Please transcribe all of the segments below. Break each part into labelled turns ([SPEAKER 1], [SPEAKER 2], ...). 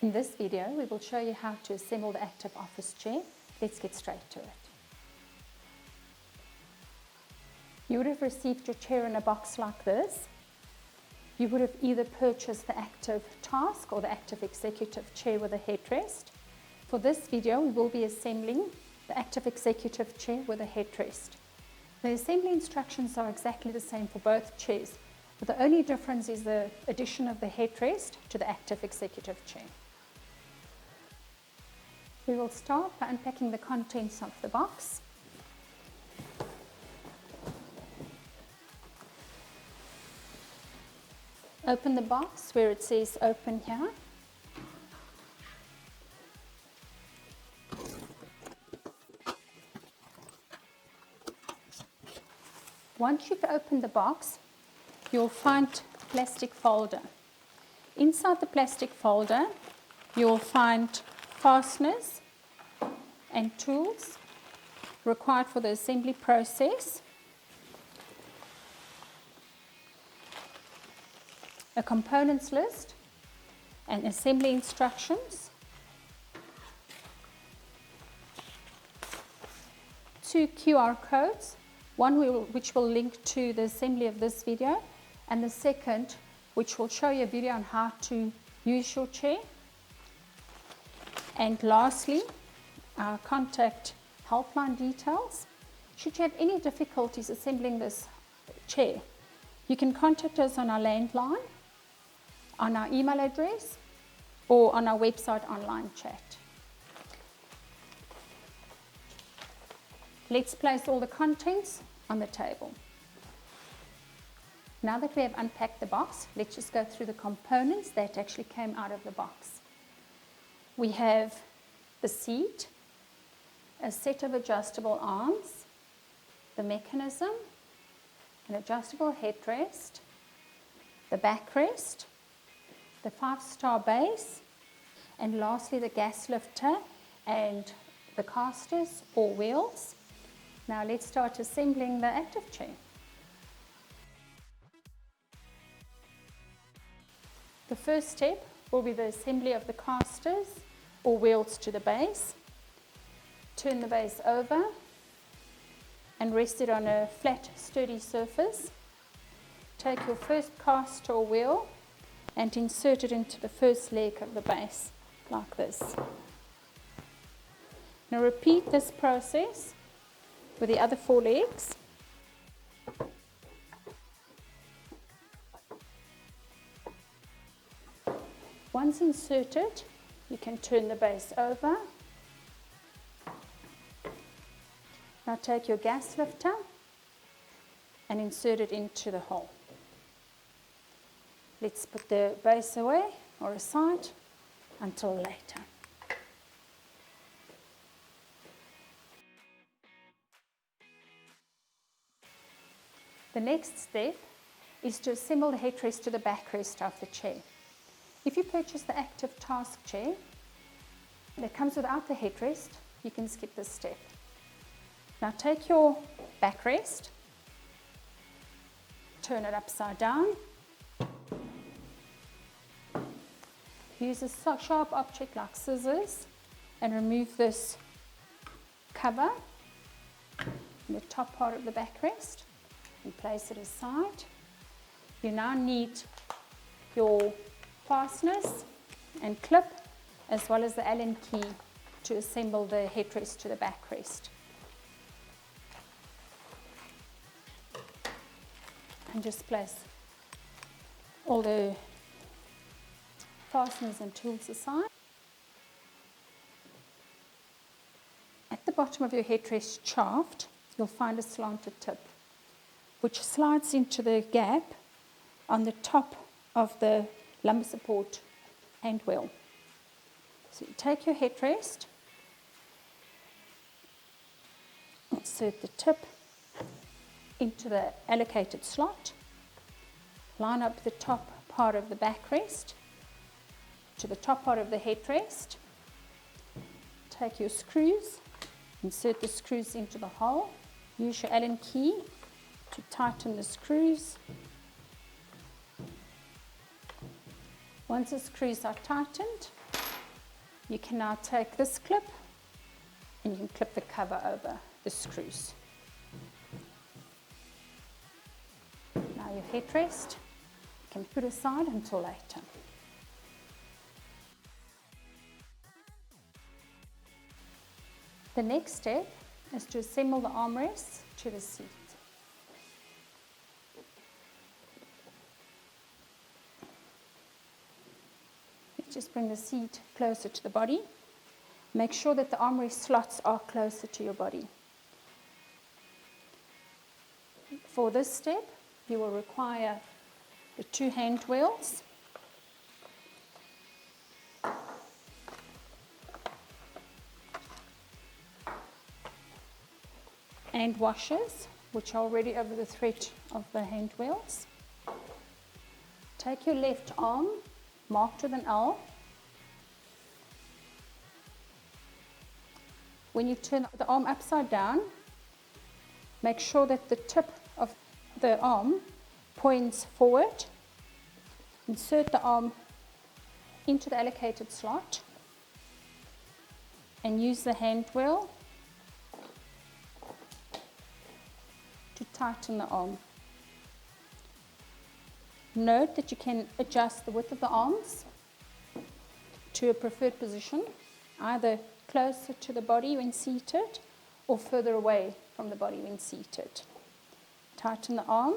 [SPEAKER 1] In this video, we will show you how to assemble the ACTIV office chair. Let's get straight to it. You would have received your chair in a box like this. You would have either purchased the ACTIV Task or the ACTIV Executive chair with a headrest. For this video, we will be assembling the ACTIV Executive chair with a headrest. The assembly instructions are exactly the same for both chairs, but the only difference is the addition of the headrest to the ACTIV Executive chair. We will start by unpacking the contents of the box. Open the box where it says open here. Once you've opened the box, you'll find a plastic folder. Inside the plastic folder, you'll find fasteners and tools required for the assembly process, a components list and assembly instructions, 2 QR codes, one which will link to the assembly of this video, and the second which will show you a video on how to use your chair. And lastly, our contact helpline details. Should you have any difficulties assembling this chair, you can contact us on our landline, on our email address, or on our website online chat. Let's place all the contents on the table. Now that we have unpacked the box, let's just go through the components that actually came out of the box. We have the seat, a set of adjustable arms, the mechanism, an adjustable headrest, the backrest, the 5-star base, and lastly the gas lifter and the casters or wheels. Now let's start assembling the ACTIV chair. The first step will be the assembly of the casters or wheels to the base. Turn the base over and rest it on a flat, sturdy surface. Take your first caster or wheel and insert it into the first leg of the base, like this. Now repeat this process with the other 4 legs. Once inserted, you can turn the base over. Now take your gas lifter and insert it into the hole. Let's put the base away or aside until later. The next step is to assemble the headrest to the backrest of the chair. If you purchase the ACTIV Task chair that comes without the headrest, you can skip this step. Now take your backrest, turn it upside down, use a sharp object like scissors and remove this cover in the top part of the backrest and place it aside. You now need your fasteners and clip as well as the Allen key to assemble the headrest to the backrest. And just place all the fasteners and tools aside. At the bottom of your headrest shaft, you'll find a slanted tip which slides into the gap on the top of the lumbar support and wheel. So you take your headrest, insert the tip into the allocated slot, line up the top part of the backrest to the top part of the headrest, take your screws, insert the screws into the hole, use your Allen key to tighten the screws. Once the screws are tightened, You can now take this clip and you can clip the cover over the screws. Now your headrest you can put aside until later. The next step is to assemble the armrests to the seat. Let's just bring the seat closer to the body. Make sure that the armrest slots are closer to your body. For this step, you will require the 2 hand wheels, and washers, which are already over the thread of the hand wheels. Take your left arm, marked with an L. When you turn the arm upside down, make sure that the tip of the arm points forward. Insert the arm into the allocated slot and use the hand wheel to tighten the arm. Note that you can adjust the width of the arms to a preferred position, either closer to the body when seated or further away from the body when seated. Tighten the arm.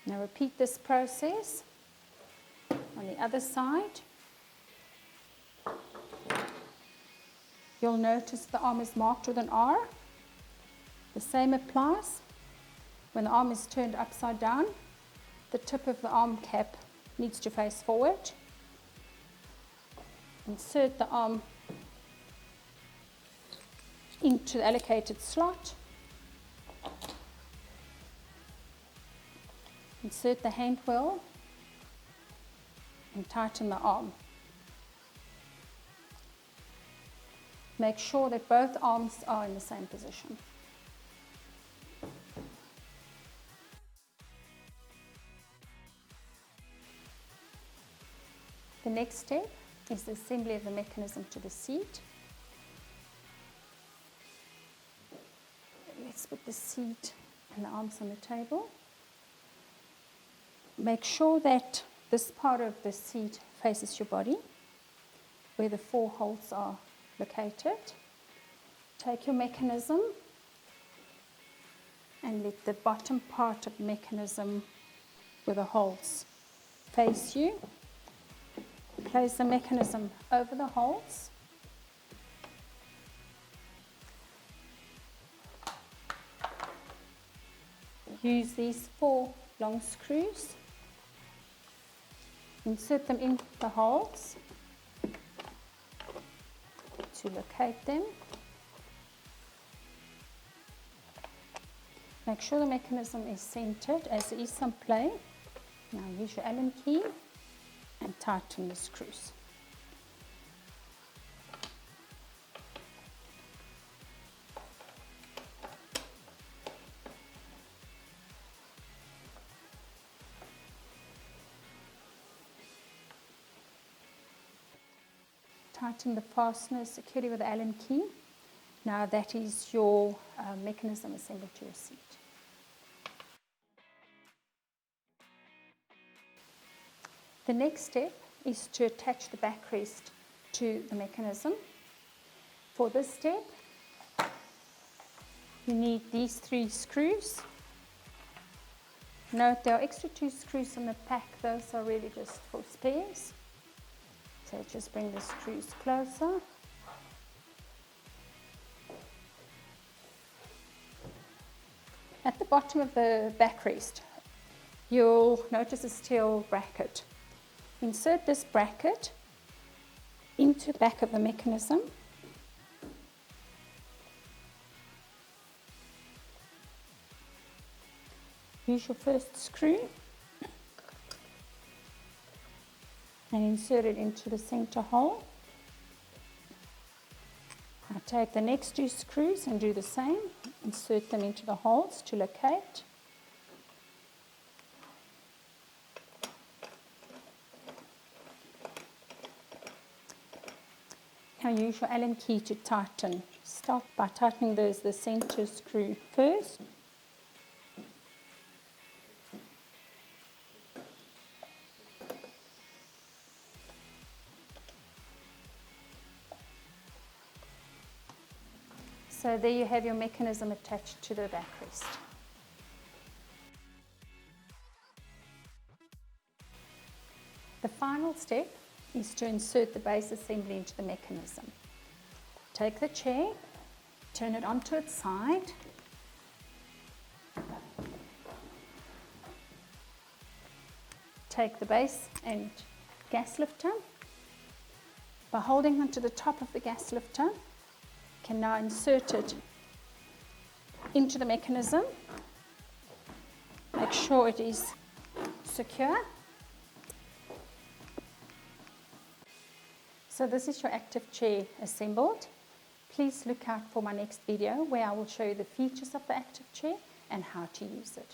[SPEAKER 1] Now repeat this process on the other side. You'll notice the arm is marked with an R. The same applies. When the arm is turned upside down, the tip of the arm cap needs to face forward. Insert the arm into the allocated slot. Insert the hand wheel and tighten the arm. Make sure that both arms are in the same position. The next step is the assembly of the mechanism to the seat. Let's put the seat and the arms on the table. Make sure that this part of the seat faces your body, where the 4 holes are located. Take your mechanism and let the bottom part of the mechanism with the holes face you. Place the mechanism over the holes. Use these 4 long screws. Insert them in the holes to locate them. Make sure the mechanism is centered as there is some play. Now use your Allen key and tighten the screws. Tighten the fastener securely with the Allen key. Now that is your mechanism assembled to your seat. The next step is to attach the backrest to the mechanism. For this step, you need these 3 screws. Note there are extra 2 screws in the pack, those are really just for spares. So just bring the screws closer. At the bottom of the backrest, you'll notice a steel bracket. Insert this bracket into the back of the mechanism. Use your first screw and insert it into the center hole. Now take the next 2 screws and do the same. Insert them into the holes to locate. Now use your Allen key to tighten. Start by tightening the center screw first. So there you have your mechanism attached to the backrest. The final step is to insert the base assembly into the mechanism. Take the chair, turn it onto its side, take the base and gas lifter. By holding onto the top of the gas lifter, can now insert it into the mechanism. Make sure it is secure. So this is your active chair assembled. Please look out for my next video where I will show you the features of the active chair and how to use it.